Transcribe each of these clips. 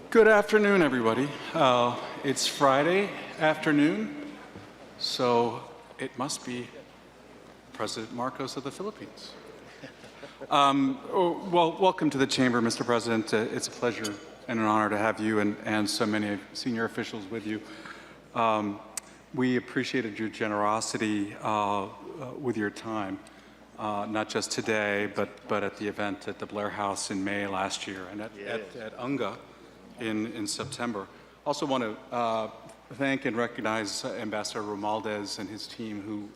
Good afternoon, everybody. It's Friday afternoon, so it must be President Marcos of the Philippines. Well, welcome to the Chamber, Mr. President. It's a pleasure and an honor to have you and so many senior officials with you. We appreciated your generosity with your time, not just today, but at the event at the Blair House in May last year and at UNGA in September. Also want to thank and recognize Ambassador Romualdez and his team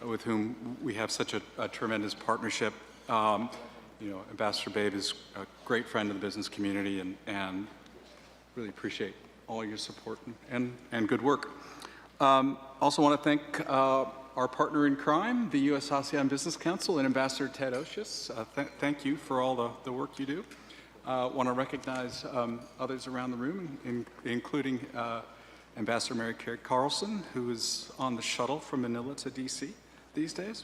with whom we have such a tremendous partnership. Ambassador Babe is a great friend of the business community and really appreciate all your support and good work. Also want to thank our partner in crime, the U.S. ASEAN Business Council, and Ambassador Ted Ddshits. Thank you for all the work you do. Want to recognize others around the room, including Ambassador Mary Carey Carlson, who is on the shuttle from Manila to D.C. these days.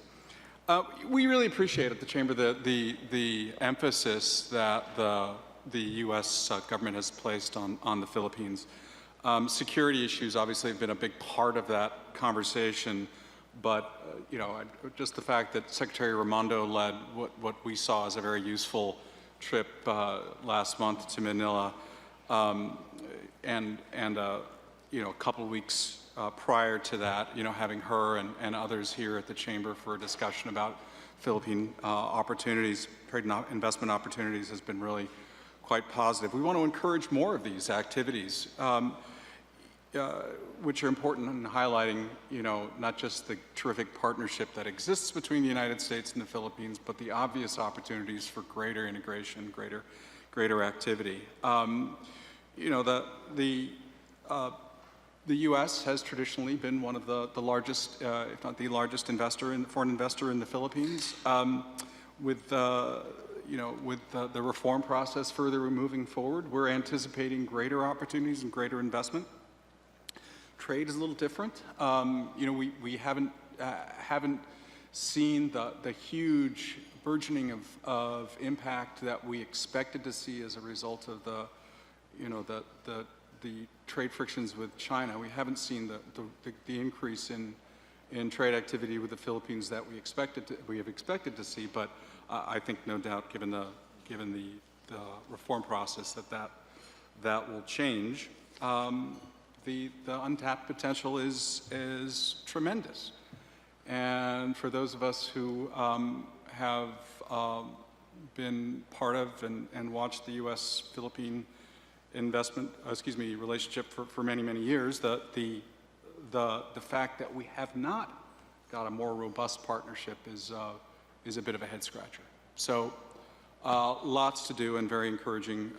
We really appreciate at the Chamber the emphasis that the U.S. government has placed on the Philippines. Security issues obviously have been a big part of that conversation, but just the fact that Secretary Raimondo led what we saw as a very useful trip last month to Manila, and a couple of weeks prior to that, having her and others here at the Chamber for a discussion about Philippine opportunities, trade and investment opportunities has been really quite positive. We want to encourage more of these activities, which are important in highlighting, not just the terrific partnership that exists between the United States and the Philippines, but the obvious opportunities for greater integration, greater activity. The U.S. has traditionally been one of the largest, if not the largest foreign investor in the Philippines. With the reform process further moving forward, we're anticipating greater opportunities and greater investment. Trade is a little different. We haven't seen the huge burgeoning of impact that we expected to see as a result of the trade frictions with China. We haven't seen the increase in trade activity with the Philippines that we have expected to see. But I think no doubt, given the reform process, that will change. The untapped potential is tremendous. And for those of us who have been part of and watched the U.S.-Philippine relationship for many, many years, the fact that we have not got a more robust partnership is a bit of a head scratcher. So lots to do and very encouraging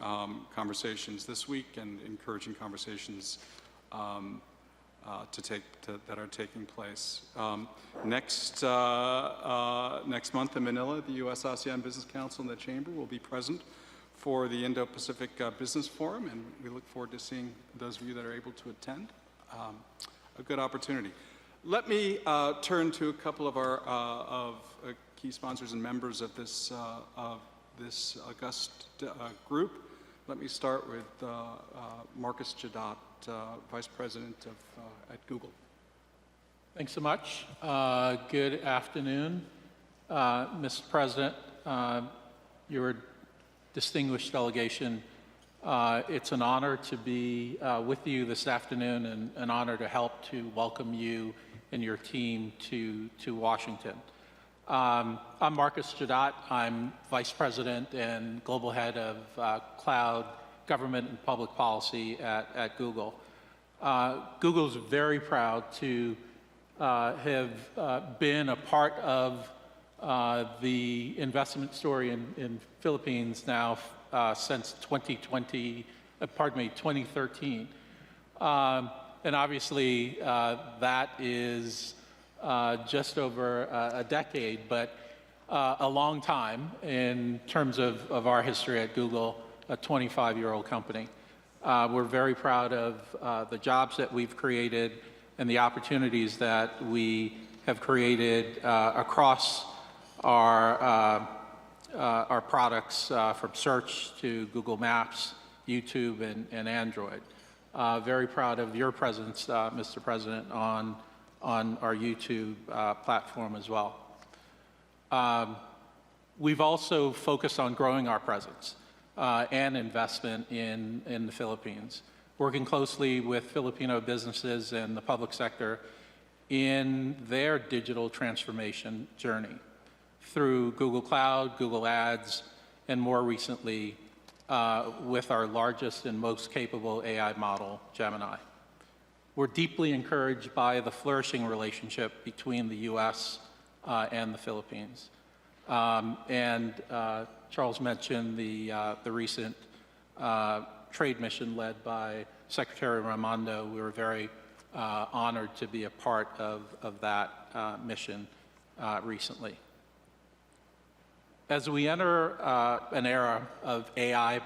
conversations this week and encouraging conversations that are taking place. Next month in Manila, the U.S. ASEAN Business Council and the Chamber will be present for the Indo-Pacific Business Forum, and we look forward to seeing those of you that are able to attend. A good opportunity. Let me turn to a couple of our key sponsors and members of this august group. Let me start with Marcus Jadat, Vice President at Google. Thanks so much. Good afternoon, Mr. President, your distinguished delegation. It's an honor to be with you this afternoon and an honor to help to welcome you and your team to Washington. I'm Marcus Jadat. I'm Vice President and Global Head of Cloud, Government, and Public Policy at Google. Google's very proud to have been a part of the investment story in Philippines now since 2013. And obviously that is just over a decade, but a long time in terms of our history at Google, a 25-year-old company. We're very proud of the jobs that we've created and the opportunities that we have created across our our products from search to Google Maps, YouTube, and Android. Very proud of your presence, Mr. President, on our YouTube platform as well. We've also focused on growing our presence and investment in the Philippines, working closely with Filipino businesses and the public sector in their digital transformation journey through Google Cloud, Google Ads, and more recently with our largest and most capable AI model, Gemini. We're deeply encouraged by the flourishing relationship between the U.S. And the Philippines. Charles mentioned the recent trade mission led by Secretary Raimondo. We were very honored to be a part of that mission recently. As we enter an era of AI,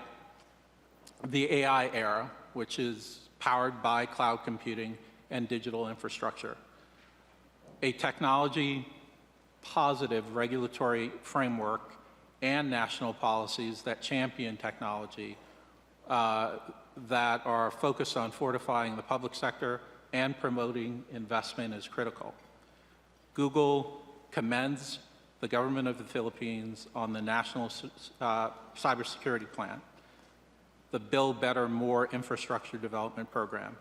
the AI era, which is powered by cloud computing and digital infrastructure, a technology positive regulatory framework and national policies that champion technology that are focused on fortifying the public sector and promoting investment is critical. Google commends the government of the Philippines on the National Cybersecurity Plan, the Build Better, More Infrastructure Development Program,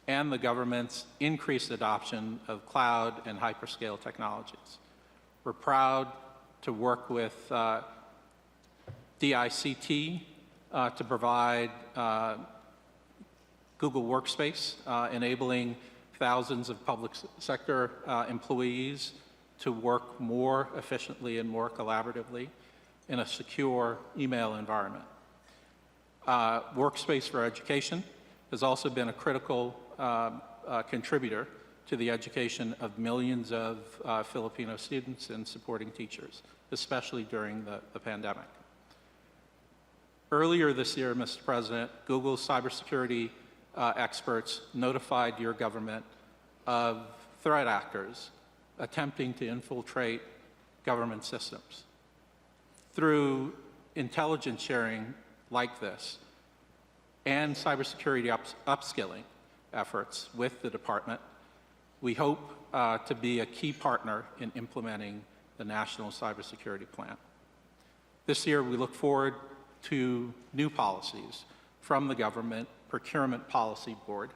and the government's increased adoption of cloud and hyperscale technologies. We're proud to work with DICT to provide Google Workspace, enabling thousands of public sector employees to work more efficiently and more collaboratively in a secure email environment. Workspace for Education has also been a critical contributor to the education of millions of Filipino students and supporting teachers, especially during the pandemic. Earlier this year, Mr. President, Google's cybersecurity experts notified your government of threat actors attempting to infiltrate government systems. Through intelligence sharing like this and cybersecurity upskilling efforts with the department, we hope to be a key partner in implementing the National Cybersecurity Plan. This year, we look forward to new policies from the Government Procurement Policy Board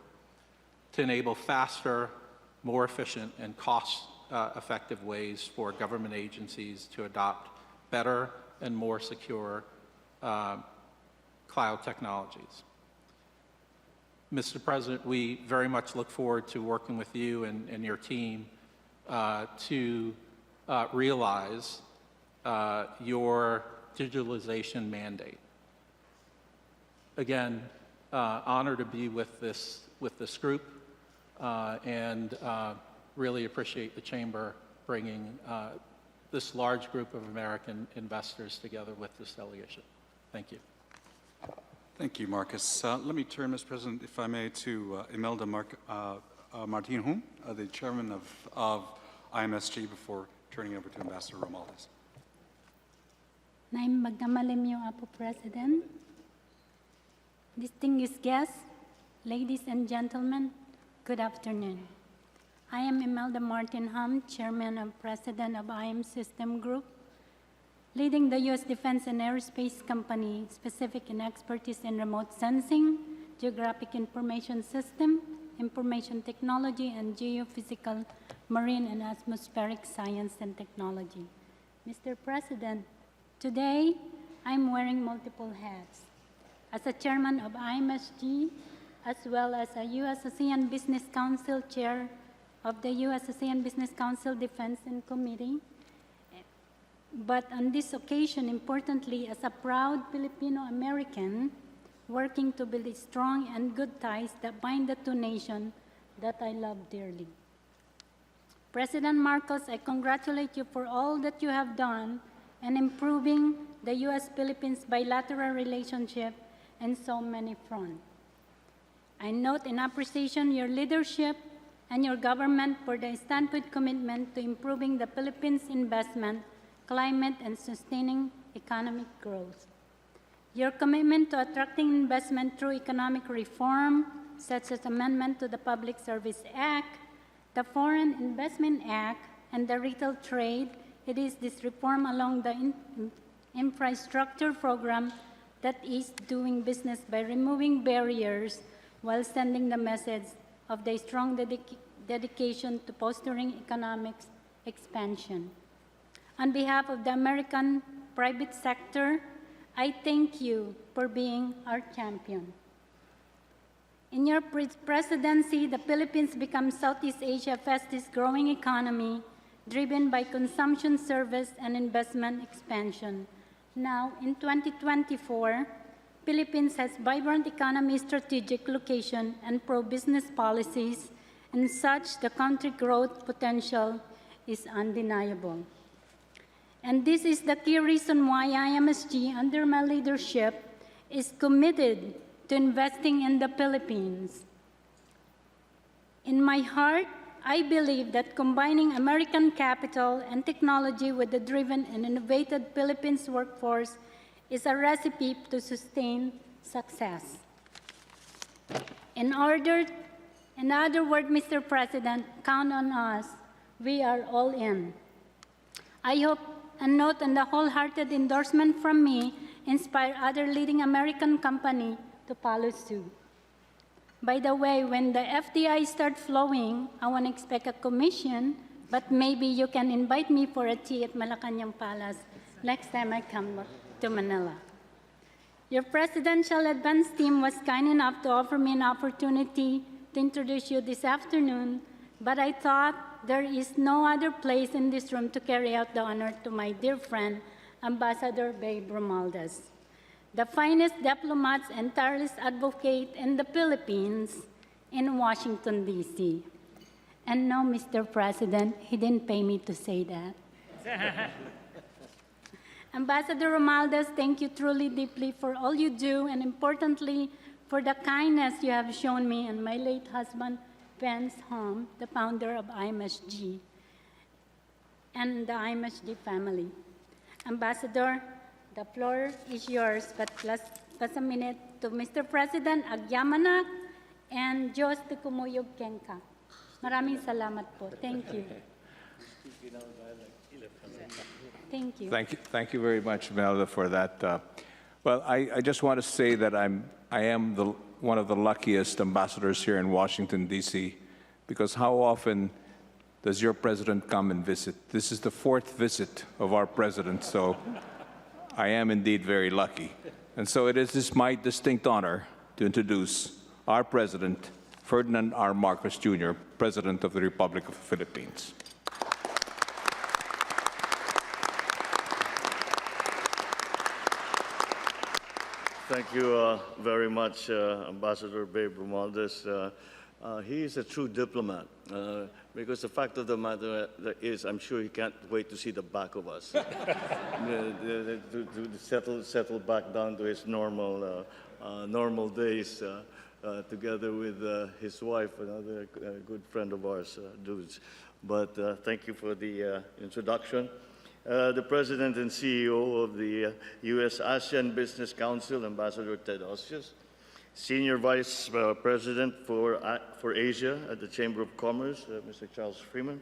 to enable faster, more efficient, and cost-effective ways for government agencies to adopt better and more secure cloud technologies. Mr. President, we very much look forward to working with you and your team to realize your digitalization mandate. Again, honored to be with this group and really appreciate the Chamber bringing this large group of American investors together with this delegation. Thank you. Thank you, Marcus. Let me turn, Mr. President, if I may, to Imelda Martin-Hum, the chairman of IMSG, before turning it over to Ambassador Romualdez. Naim magkamalimyo, Apo President. Distinguished guests, ladies and gentlemen, good afternoon. I am Imelda Martin-Hum, Chairman and President of IM System Group, leading the U.S. Defense and Aerospace Company, specific in expertise in remote sensing, geographic information system, information technology, and geophysical, marine, and atmospheric science and technology. Mr. President, today I'm wearing multiple hats. As a chairman of IMSG, as well as a U.S. ASEAN Business Council chair of the U.S. ASEAN Business Council Defense and Committee, but on this occasion, importantly, as a proud Filipino-American working to build strong and good ties that bind the two nations that I love dearly. President Marcos, I congratulate you for all that you have done in improving the U.S.-Philippines bilateral relationship in so many fronts. I note in appreciation your leadership and your government for the standpoint commitment to improving the Philippines' investment climate, and sustaining economic growth. Your commitment to attracting investment through economic reform, such as amendment to the Public Service Act, the Foreign Investment Act, and the retail trade, it is this reform along the infrastructure program that is doing business by removing barriers while sending the message of the strong dedication to fostering economic expansion. On behalf of the American private sector, I thank you for being our champion. In your presidency, the Philippines becomes Southeast Asia's fastest growing economy, driven by consumption, service, and investment expansion. Now, in 2024, Philippines has vibrant economy, strategic location, and pro-business policies, and such the country growth potential is undeniable. And this is the key reason why IMSG, under my leadership, is committed to investing in the Philippines. In my heart, I believe that combining American capital and technology with the driven and innovative Philippines workforce is a recipe to sustain success. In other words, Mr. President, count on us. We are all in. I hope a note and a wholehearted endorsement from me inspire other leading American companies to follow suit. By the way, when the FDI start flowing, I won't expect a commission, but maybe you can invite me for a tea at Malacanang Palace next time I come to Manila. Your presidential advance team was kind enough to offer me an opportunity to introduce you this afternoon, but I thought there is no other place in this room to carry out the honor to my dear friend, Ambassador Babe Romualdez, the finest diplomats and tireless advocate in the Philippines in Washington, D.C. And no, Mr. President, he didn't pay me to say that. Ambassador Romualdez, thank you truly deeply for all you do, and importantly, for the kindness you have shown me and my late husband, Vance Hom, the founder of IMSG, and the IMSG family. Ambassador, the floor is yours, but plus a minute to Mr. President, Agyamanak, and Diyos te kumuyog kenka. Maraming salamat po. Thank you. Thank you. Thank you very much, Melda, for that. Well, I just want to say that I am one of the luckiest ambassadors here in Washington, D.C., because how often does your president come and visit? This is the 4th visit of our president, so I am indeed very lucky. And so it is my distinct honor to introduce our president, Ferdinand R. Marcos Jr., President of the Republic of the Philippines. Thank you very much, Ambassador Babe Romualdez. He is a true diplomat, because the fact of the matter is, I'm sure he can't wait to see the back of us, to settle back down to his normal days, together with his wife, another good friend of ours, Ddshits. But thank you for the introduction. The President and CEO of the U.S.-ASEAN Business Council, Ambassador Ted Osius, Senior Vice President for Asia at the Chamber of Commerce, Mr. Charles Freeman.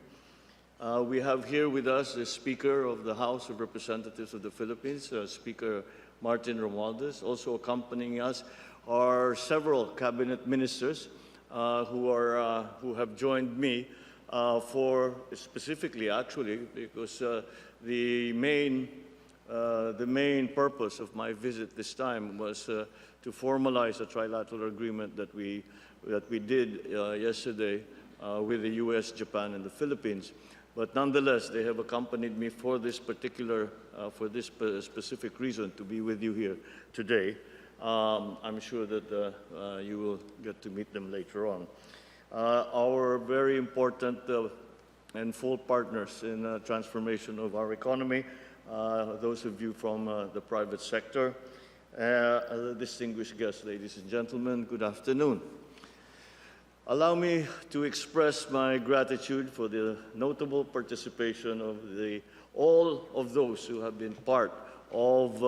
We have here with us the Speaker of the House of Representatives of the Philippines, Speaker Martin Romualdez. Also accompanying us are several cabinet ministers who have joined me for specifically, actually, because the main purpose of my visit this time was to formalize a trilateral agreement that we did yesterday with the U.S., Japan, and the Philippines. But nonetheless, they have accompanied me for this specific reason to be with you here today. I'm sure that you will get to meet them later on. Our very important and full partners in the transformation of our economy, those of you from the private sector, distinguished guests, ladies and gentlemen, good afternoon. Allow me to express my gratitude for the notable participation of all of those who have been part of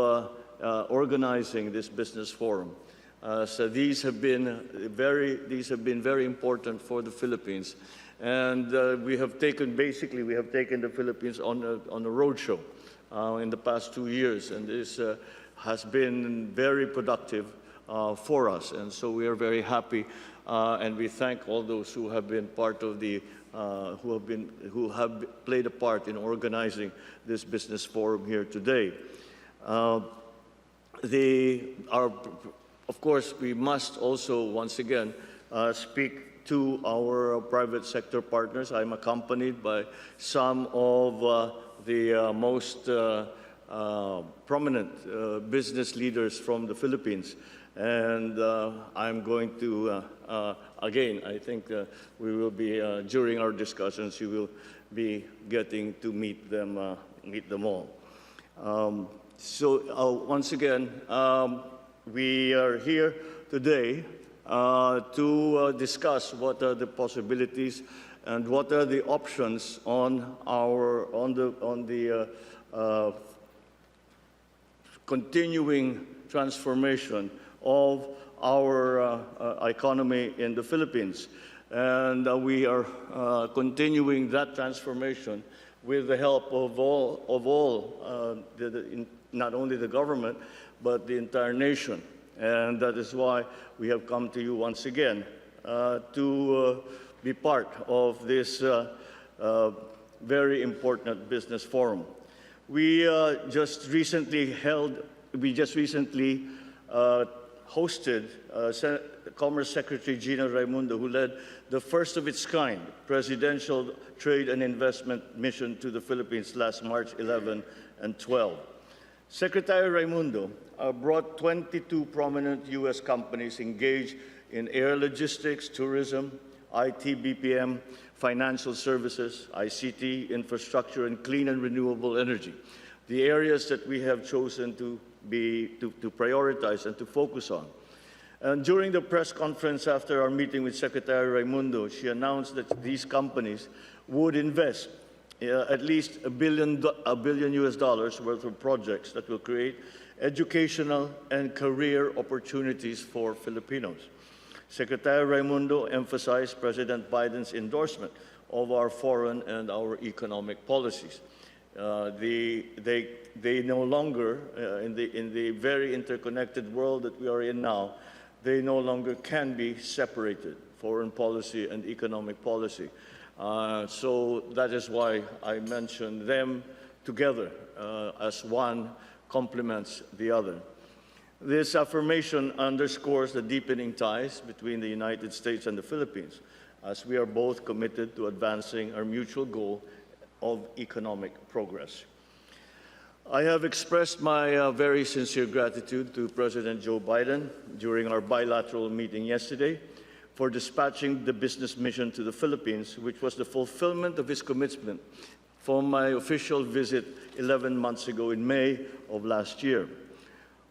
organizing this business forum. So these have been very important for the Philippines, and we have taken the Philippines on a roadshow in the past 2 years, and this has been very productive for us, and so we are very happy, and we thank all those who have been part of the who have played a part in organizing this business forum here today. Of course, we must also once again speak to our private sector partners. I'm accompanied by some of the most prominent business leaders from the Philippines. And I'm going to, again, I think we will be, during our discussions, you will be getting to meet them all. Once again, we are here today to discuss what are the possibilities and what are the options on the continuing transformation of our economy in the Philippines. And we are continuing that transformation with the help of all not only the government, but the entire nation. And that is why we have come to you once again to be part of this very important business forum. We just recently hosted Commerce Secretary Gina Raimundo, who led the first of its kind presidential trade and investment mission to the Philippines last March 11 and 12. Secretary Raimundo brought 22 prominent U.S. companies engaged in air logistics, tourism, IT, Pbbm, financial services, ICT, infrastructure, and clean and renewable energy, the areas that we have chosen to prioritize and to focus on. And during the press conference after our meeting with Secretary Raimundo, she announced that these companies would invest at least $1 billion US worth of projects that will create educational and career opportunities for Filipinos. Secretary Raimundo emphasized President Biden's endorsement of our foreign and our economic policies. They no longer, in the very interconnected world that we are in now, they no longer can be separated, foreign policy and economic policy. So that is why I mentioned them together as one complements the other. This affirmation underscores the deepening ties between the United States and the Philippines, as we are both committed to advancing our mutual goal of economic progress. I have expressed my very sincere gratitude to President Joe Biden during our bilateral meeting yesterday for dispatching the business mission to the Philippines, which was the fulfillment of his commitment from my official visit 11 months ago in May of last year.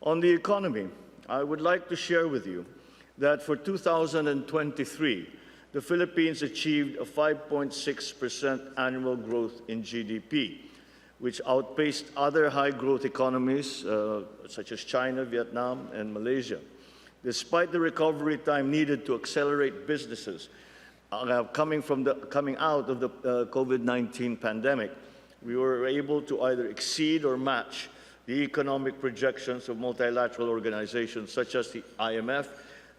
On the economy, I would like to share with you that for 2023, the Philippines achieved a 5.6% annual growth in GDP, which outpaced other high-growth economies such as China, Vietnam, and Malaysia. Despite the recovery time needed to accelerate businesses coming out of the COVID-19 pandemic, we were able to either exceed or match the economic projections of multilateral organizations such as the IMF,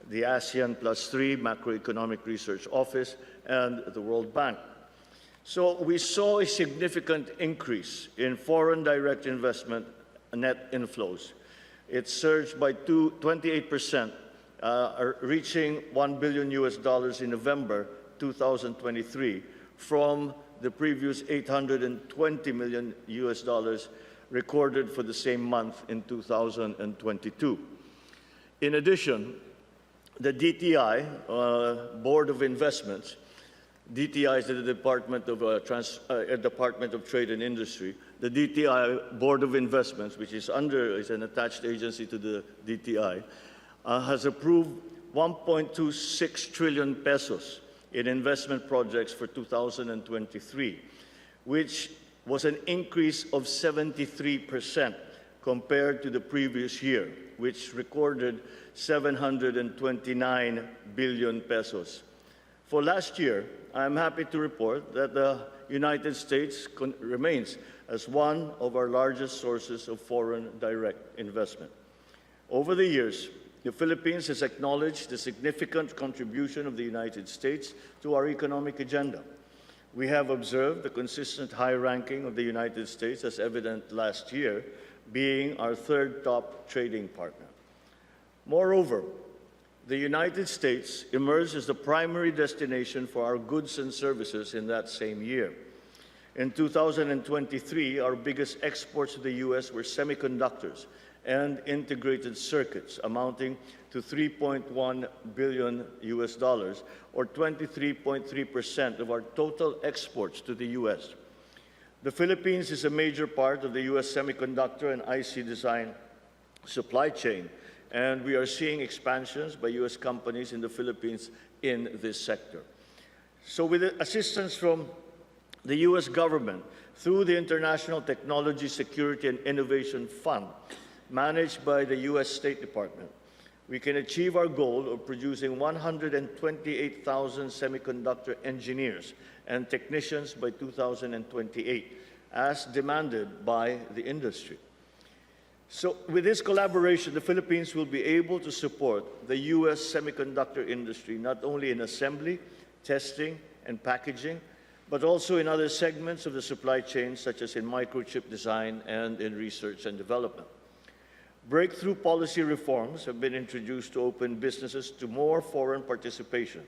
the ASEAN +3 Macroeconomic Research Office, and the World Bank. So we saw a significant increase in foreign direct investment net inflows. It surged by 28%, reaching $1 billion in November 2023 from the previous $820 million recorded for the same month in 2022. In addition, the DTI, Board of Investments, DTI is the Department of Trade and Industry. The DTI Board of Investments, which is an attached agency to the DTI, has approved 1.26 trillion pesos in investment projects for 2023, which was an increase of 73% compared to the previous year, which recorded 729 billion pesos. For last year, I am happy to report that the United States remains as one of our largest sources of foreign direct investment. Over the years, the Philippines has acknowledged the significant contribution of the United States to our economic agenda. We have observed the consistent high ranking of the United States, as evident last year, being our third top trading partner. Moreover, the United States emerged as the primary destination for our goods and services in that same year. In 2023, our biggest exports to the U.S. were semiconductors and integrated circuits, amounting to $3.1 billion or 23.3% of our total exports to the U.S. The Philippines is a major part of the U.S. semiconductor and IC design supply chain, and we are seeing expansions by U.S. companies in the Philippines in this sector. So with the assistance from the U.S. government through the International Technology Security and Innovation Fund, managed by the U.S. State Department, we can achieve our goal of producing 128,000 semiconductor engineers and technicians by 2028, as demanded by the industry. So with this collaboration, the Philippines will be able to support the U.S. semiconductor industry, not only in assembly, testing, and packaging, but also in other segments of the supply chain, such as in microchip design and in research and development. Breakthrough policy reforms have been introduced to open businesses to more foreign participation,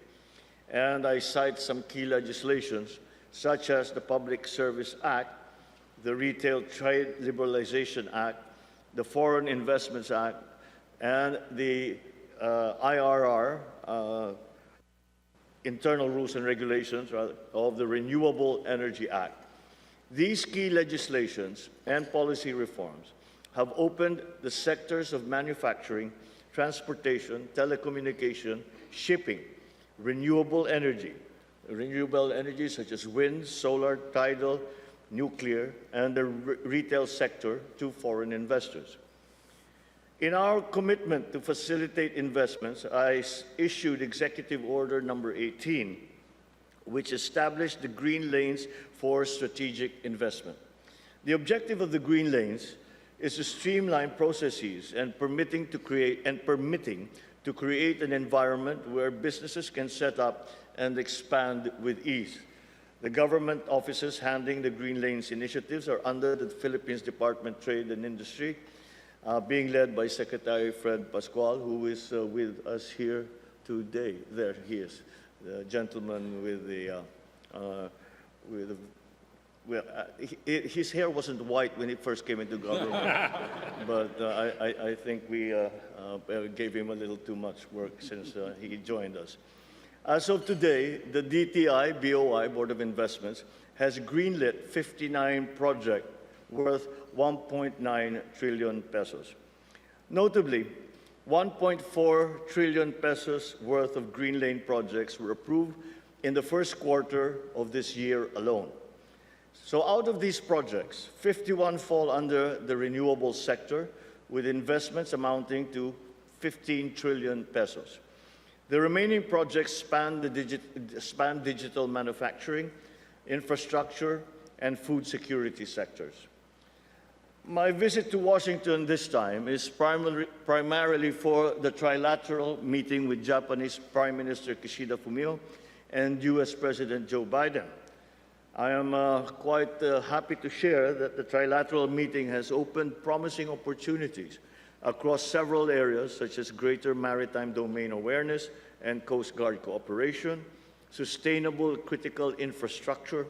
and I cite some key legislations, such as the Public Service Act, the Retail Trade Liberalization Act, the Foreign Investments Act, and the IRR, Internal Rules and Regulations, of the Renewable Energy Act. These key legislations and policy reforms have opened the sectors of manufacturing, transportation, telecommunication, shipping, renewable energy such as wind, solar, tidal, nuclear, and the retail sector to foreign investors. In our commitment to facilitate investments, I issued Executive Order number 18, which established the Green Lanes for strategic investment. The objective of the Green Lanes is to streamline processes and permitting to create an environment where businesses can set up and expand with ease. The government offices handling the Green Lanes initiatives are under the Philippines Department of Trade and Industry, being led by Secretary Fred Pascual, who is with us here today. There he is, the gentleman with the his hair wasn't white when he first came into government, but I think we gave him a little too much work since he joined us. As of today, the DTI BOI, Board of Investments, has greenlit 59 projects worth 1.9 trillion pesos. Notably, 1.4 trillion pesos worth of Green Lane projects were approved in the first quarter of this year alone. So out of these projects, 51 fall under the renewable sector, with investments amounting to 15 trillion pesos. The remaining projects span digital manufacturing, infrastructure, and food security sectors. My visit to Washington this time is primarily for the Trilateral meeting with Japanese Prime Minister Kishida Fumio and US President Joe Biden. I am quite happy to share that the Trilateral meeting has opened promising opportunities across several areas, such as greater maritime domain awareness and Coast Guard cooperation, sustainable critical infrastructure,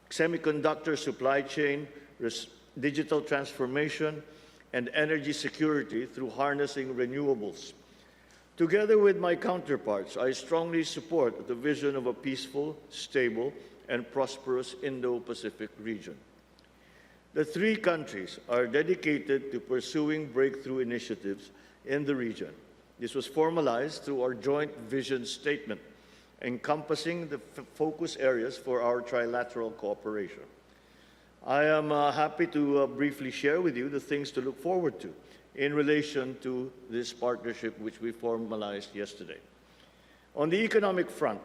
semiconductor supply chain, digital transformation, and energy security through harnessing renewables. Together with my counterparts, I strongly support the vision of a peaceful, stable, and prosperous Indo-Pacific region. The three countries are dedicated to pursuing breakthrough initiatives in the region This was formalized through our joint vision statement, encompassing the focus areas for our trilateral cooperation. I am happy to briefly share with you the things to look forward to in relation to this partnership which we formalized yesterday. On the economic front,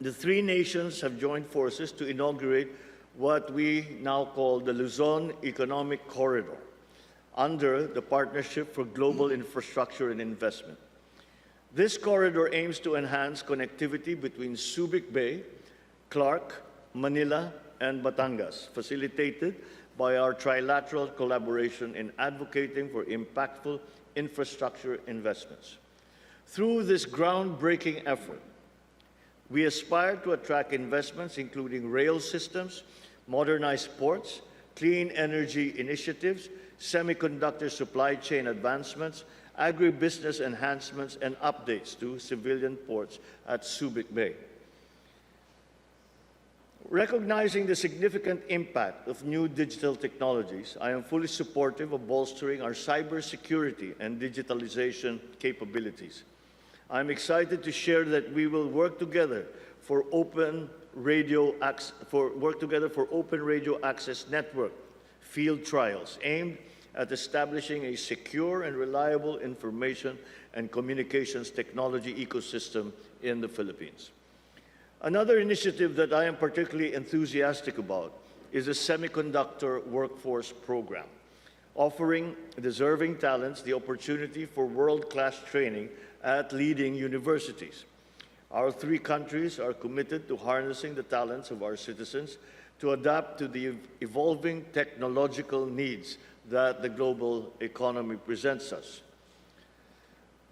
the three nations have joined forces to inaugurate what we now call the Luzon Economic Corridor under the Partnership for Global Infrastructure and Investment. This corridor aims to enhance connectivity between Subic Bay, Clark, Manila, and Batangas, facilitated by our trilateral collaboration in advocating for impactful infrastructure investments. Through this groundbreaking effort, we aspire to attract investments including rail systems, modernized ports, clean energy initiatives, semiconductor supply chain advancements, agribusiness enhancements, and updates to civilian ports at Subic Bay. Recognizing the significant impact of new digital technologies, I am fully supportive of bolstering our cybersecurity and digitalization capabilities. I'm excited to share that we will work together for open radio access network field trials aimed at establishing a secure and reliable information and communications technology ecosystem in the Philippines. Another initiative that I am particularly enthusiastic about is the Semiconductor Workforce Program, offering deserving talents the opportunity for world-class training at leading universities. Our three countries are committed to harnessing the talents of our citizens to adapt to the evolving technological needs that the global economy presents us.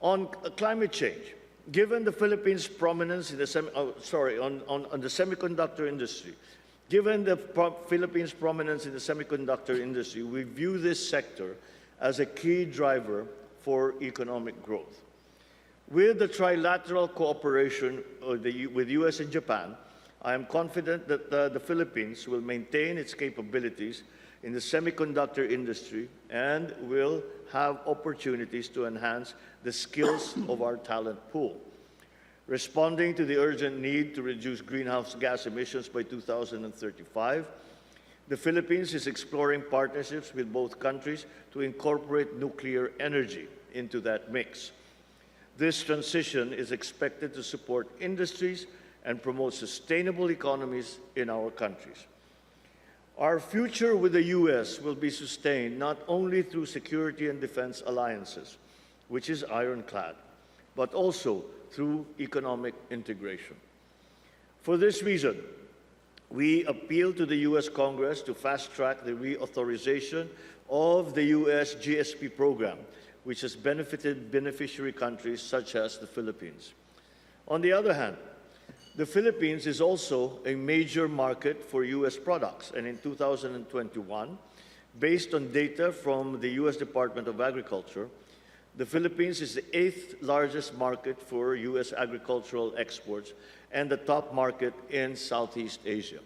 On climate change, given the Philippines' prominence in the semiconductor industry, Philippines' prominence in the semiconductor industry, we view this sector as a key driver for economic growth. With the trilateral cooperation with US and Japan, I am confident that the Philippines will maintain its capabilities in the semiconductor industry and will have opportunities to enhance the skills of our talent pool. Responding to the urgent need to reduce greenhouse gas emissions by 2035, the Philippines is exploring partnerships with both countries to incorporate nuclear energy into that mix. This transition is expected to support industries and promote sustainable economies in our countries. Our future with the US will be sustained not only through security and defense alliances, which is ironclad, but also through economic integration. For this reason, we appeal to the US Congress to fast-track the reauthorization of the US GSP program, which has benefited beneficiary countries such as the Philippines. On the other hand, the Philippines is also a major market for US products, and in 2021, based on data from the US Department of Agriculture, the Philippines is the 8th largest market for US agricultural exports and the top market in Southeast Asia.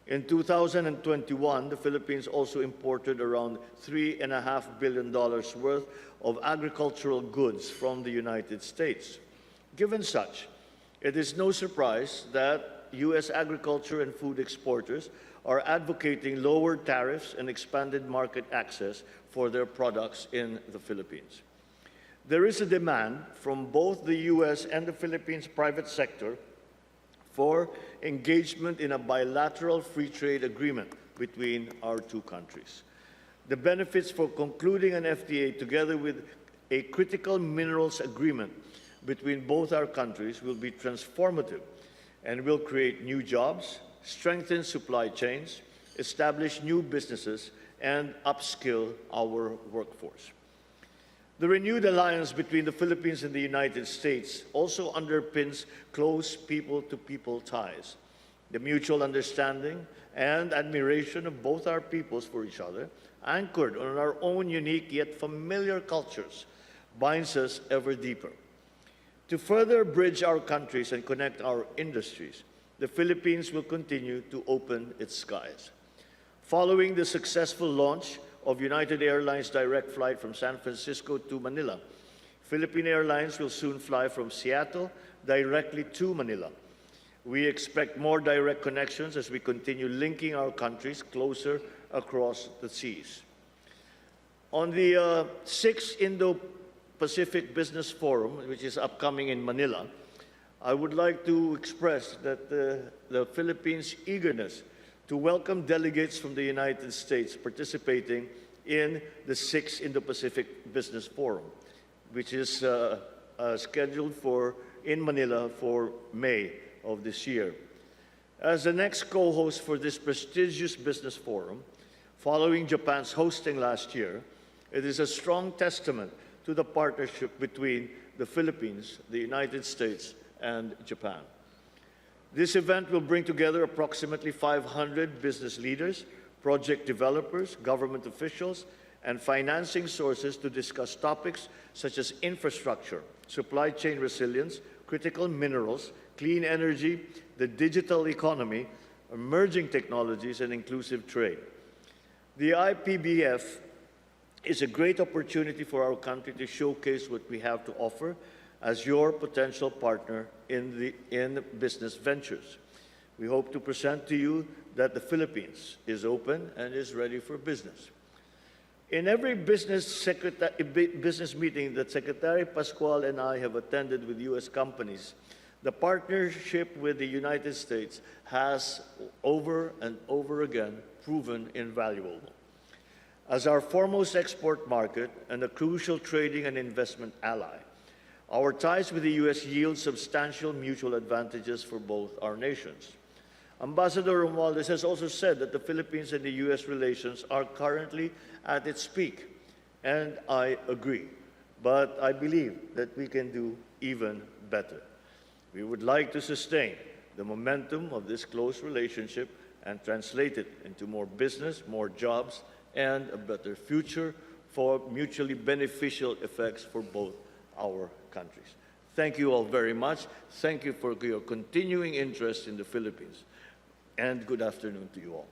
In 2021, the Philippines also imported around $3.5 billion worth of agricultural goods from the United States. Given such, it is no surprise that US agriculture and food exporters are advocating lower tariffs and expanded market access for their products in the Philippines. There is a demand from both the US and the Philippines private sector for engagement in a bilateral free trade agreement between our two countries. The benefits for concluding an FTA together with a critical minerals agreement between both our countries will be transformative and will create new jobs, strengthen supply chains, establish new businesses, and upskill our workforce. The renewed alliance between the Philippines and the United States also underpins close people-to-people ties. The mutual understanding and admiration of both our peoples for each other, anchored on our own unique yet familiar cultures, binds us ever deeper. To further bridge our countries and connect our industries, the Philippines will continue to open its skies. Following the successful launch of United Airlines direct flight from San Francisco to Manila, Philippine Airlines will soon fly from Seattle directly to Manila. We expect more direct connections as we continue linking our countries closer across the seas. On the 6th Indo-Pacific Business Forum, which is upcoming in Manila, I would like to express that the Philippines' eagerness to welcome delegates from the United States participating in the 6th Indo-Pacific Business Forum, which is scheduled in Manila for May of this year. As the next co-host for this prestigious business forum, following Japan's hosting last year, it is a strong testament to the partnership between the Philippines, the United States, and Japan. This event will bring together approximately 500 business leaders, project developers, government officials, and financing sources to discuss topics such as infrastructure, supply chain resilience, critical minerals, clean energy, the digital economy, emerging technologies, and inclusive trade. The IPBF is a great opportunity for our country to showcase what we have to offer as your potential partner in business ventures. We hope to present to you that the Philippines is open and is ready for business. In every business meeting that Secretary Pascual and I have attended with U.S. companies, the partnership with the United States has over and over again proven invaluable. As our foremost export market and a crucial trading and investment ally, our ties with the U.S. yield substantial mutual advantages for both our nations. Ambassador Romualdez has also said that the Philippines and the U.S. relations are currently at its peak, and I agree. But I believe that we can do even better. We would like to sustain the momentum of this close relationship and translate it into more business, more jobs, and a better future for mutually beneficial effects for both our countries. Thank you all very much. Thank you for your continuing interest in the Philippines. And good afternoon to you all.